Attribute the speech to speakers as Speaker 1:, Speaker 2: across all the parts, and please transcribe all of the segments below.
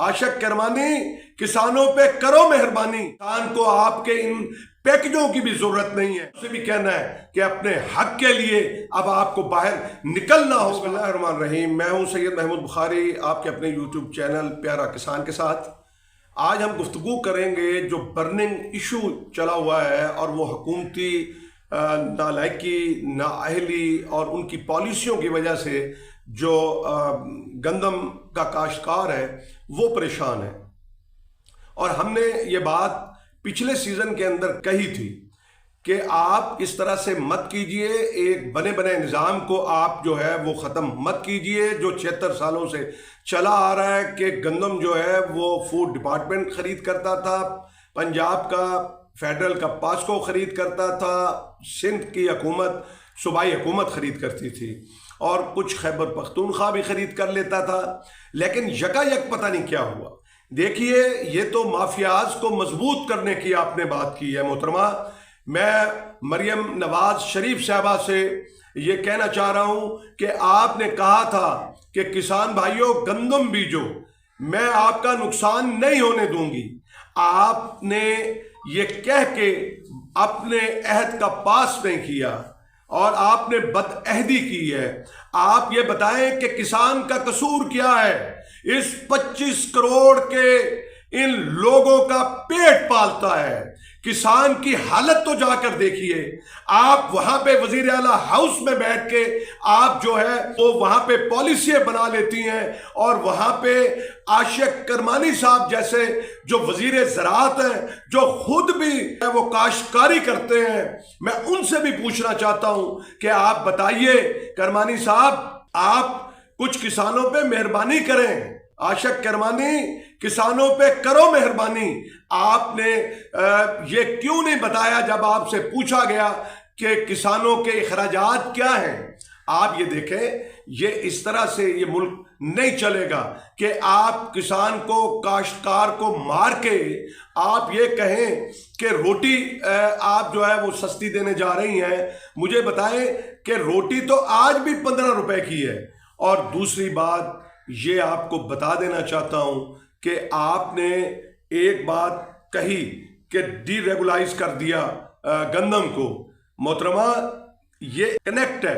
Speaker 1: आशिक करमानी, किसानों पे करो मेहरबानी। किसान को आपके इन पैकेजों की भी जरूरत नहीं है। उसे भी कहना है कि अपने हक के लिए अब आपको बाहर निकलना हो। बिस्मिल्लाहिर्रहमानिर्रहीम। मैं हूं सैयद महमूद बुखारी, आपके अपने यूट्यूब चैनल प्यारा किसान के साथ। आज हम गुफ्तगू करेंगे जो बर्निंग इशू चला हुआ है और वो हुकूमती नालायकी, नाअहली और उनकी पॉलिसियों की वजह से जो गंदम का काश्तकार है वो परेशान है। और हमने ये बात पिछले सीजन के अंदर कही थी कि आप इस तरह से मत कीजिए, एक बने बने निज़ाम को आप जो है वो ख़त्म मत कीजिए जो 76 सालों से चला आ रहा है कि गंदम जो है वो फूड डिपार्टमेंट ख़रीद करता था, पंजाब का फेडरल का पास्को ख़रीद करता था, सिंध की हुकूमत सूबाई हुकूमत ख़रीद करती थी और कुछ खैबर पख्तूनख्वा भी ख़रीद कर लेता था। लेकिन यकायक पता नहीं क्या हुआ। देखिए, ये तो माफियाज को मजबूत करने की आपने बात की है मोहतरमा। मैं मरियम नवाज शरीफ साहबा से ये कहना चाह रहा हूँ कि आपने कहा था कि किसान भाइयों गंदम बीजो, मैं आपका नुकसान नहीं होने दूंगी। आपने ये कह के अपने अहद का पास नहीं किया और आपने बदअहदी की है। आप ये बताएं कि किसान का कसूर क्या है? इस 25 करोड़ के इन लोगों का पेट पालता है। किसान की हालत तो जाकर देखिए। आप वहां पे वजीर आला हाउस में बैठ के आप जो है वो वहां पे पॉलिसियां बना लेती हैं और वहां पे आशिक करमानी साहब जैसे जो वजीर ज़राअत हैं, जो खुद भी वो काश्तकारी करते हैं, मैं उनसे भी पूछना चाहता हूं कि आप बताइए करमानी साहब, आप कुछ किसानों पे मेहरबानी करें। आशिक करमानी, किसानों पे करो मेहरबानी। आपने ये क्यों नहीं बताया जब आपसे पूछा गया कि किसानों के अखराजात क्या हैं? आप ये देखें, ये इस तरह से ये मुल्क नहीं चलेगा कि आप किसान को, काश्तकार को मार के आप ये कहें कि रोटी आप जो है वो सस्ती देने जा रही हैं। मुझे बताएं कि रोटी तो आज भी 15 रुपए की है। और दूसरी बात ये आपको बता देना चाहता हूं कि आपने एक बात कही कि डीरेगुलाइज कर दिया गंदम को। मोहतरमा, ये कनेक्ट है।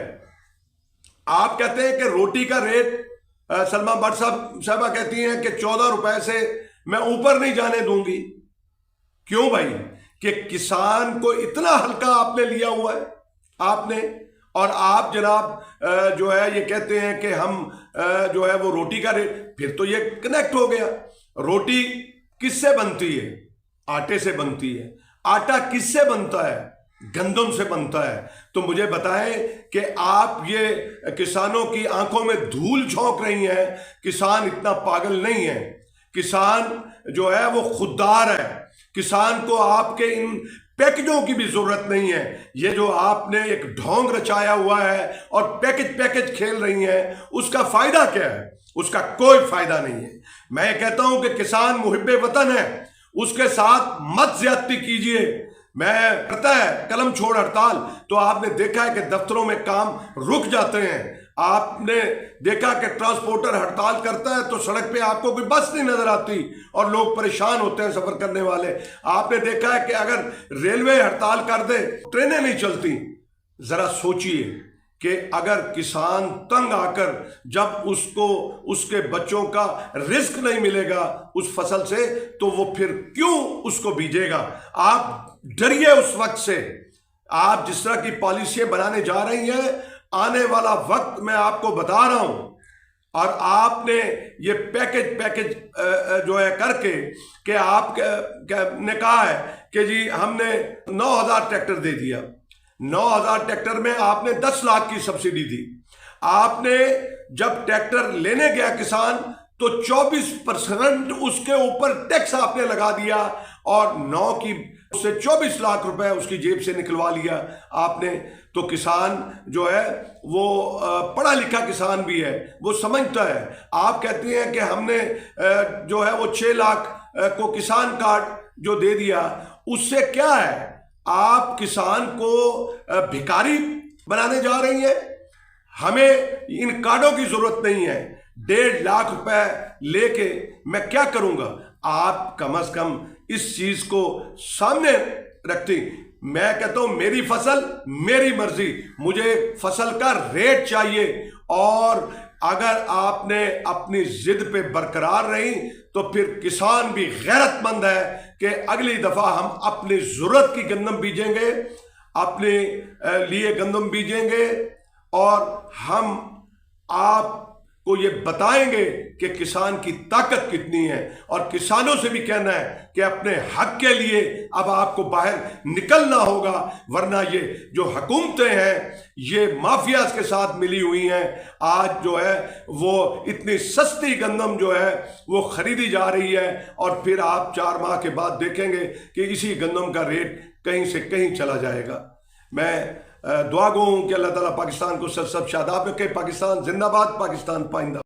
Speaker 1: आप कहते हैं कि रोटी का रेट, सलमा भट्ट साहबा कहती हैं कि 14 रुपए से मैं ऊपर नहीं जाने दूंगी। क्यों भाई? कि किसान को इतना हल्का आपने लिया हुआ है आपने। और आप जनाब जो है ये कहते हैं कि हम जो है वो रोटी का रेट, फिर तो ये कनेक्ट हो गया। रोटी किससे बनती है? आटे से बनती है। आटा किससे बनता है? गंदम से बनता है। तो मुझे बताएं कि आप ये किसानों की आंखों में धूल झोंक रही हैं। किसान इतना पागल नहीं है। किसान जो है वो खुददार है। किसान को आपके इन पैकेजों की भी जरूरत नहीं है। ये जो आपने एक ढोंग रचाया हुआ है और पैकेज खेल रही हैं, उसका फायदा क्या है? उसका कोई फायदा नहीं है। मैं कहता हूं कि किसान मुहिब्बे वतन है, उसके साथ मत ज्यादती कीजिए। मैं करता है कलम छोड़ हड़ताल, तो आपने देखा है कि दफ्तरों में काम रुक जाते हैं। आपने देखा कि ट्रांसपोर्टर हड़ताल करता है तो सड़क पे आपको कोई बस नहीं नजर आती और लोग परेशान होते हैं सफर करने वाले। आपने देखा है कि अगर रेलवे हड़ताल कर दे, ट्रेनें नहीं चलती। जरा सोचिए कि अगर किसान तंग आकर जब उसको उसके बच्चों का रिस्क नहीं मिलेगा उस फसल से, तो वो फिर क्यों उसको बीजेगा? आप डरिए उस वक्त से। आप जिस तरह की पॉलिसियां बनाने जा रही हैं, आने वाला वक्त मैं आपको बता रहा हूं। और आपने ये पैकेज जो है करके कि आप ने कहा है कि जी हमने 9,000 ट्रैक्टर दे दिया। 9,000 ट्रैक्टर में आपने 10 लाख की सब्सिडी दी। आपने जब ट्रैक्टर लेने गया किसान तो 24% उसके ऊपर टैक्स आपने लगा दिया और 9 की उससे 24 लाख रुपए उसकी जेब से निकलवा लिया आपने। तो किसान जो है वो पढ़ा लिखा किसान भी है, वो समझता है। आप कहती हैं कि हमने जो है वो 6 लाख को किसान कार्ड जो दे दिया, उससे क्या है? आप किसान को भिखारी बनाने जा रही हैं। हमें इन कार्डों की जरूरत नहीं है। 1.5 लाख रुपए लेके मैं क्या करूंगा? आप कम से कम इस चीज को सामने रखती। मैं कहता हूं मेरी फसल मेरी मर्जी, मुझे फसल का रेट चाहिए। और अगर आपने अपनी जिद पे बरकरार रही तो फिर किसान भी गैरतमंद है कि अगली दफा हम अपनी जरूरत की गंदम बीजेंगे, अपने लिए गंदम बीजेंगे और हम आपको ये बताएंगे कि किसान की ताकत कितनी है। और किसानों से भी कहना है कि अपने हक के लिए अब आपको बाहर निकलना होगा, वरना ये जो हुकूमतें हैं ये माफियाज के साथ मिली हुई हैं। आज जो है वो इतनी सस्ती गंदम जो है वो खरीदी जा रही है और फिर आप 4 माह के बाद देखेंगे कि इसी गंदम का रेट कहीं से कहीं चला जाएगा। मैं दुआ गो हूं कि अल्लाह ताला पाकिस्तान को सब शादाब रखे। पाकिस्तान जिंदाबाद, पाकिस्तान पाइंदा।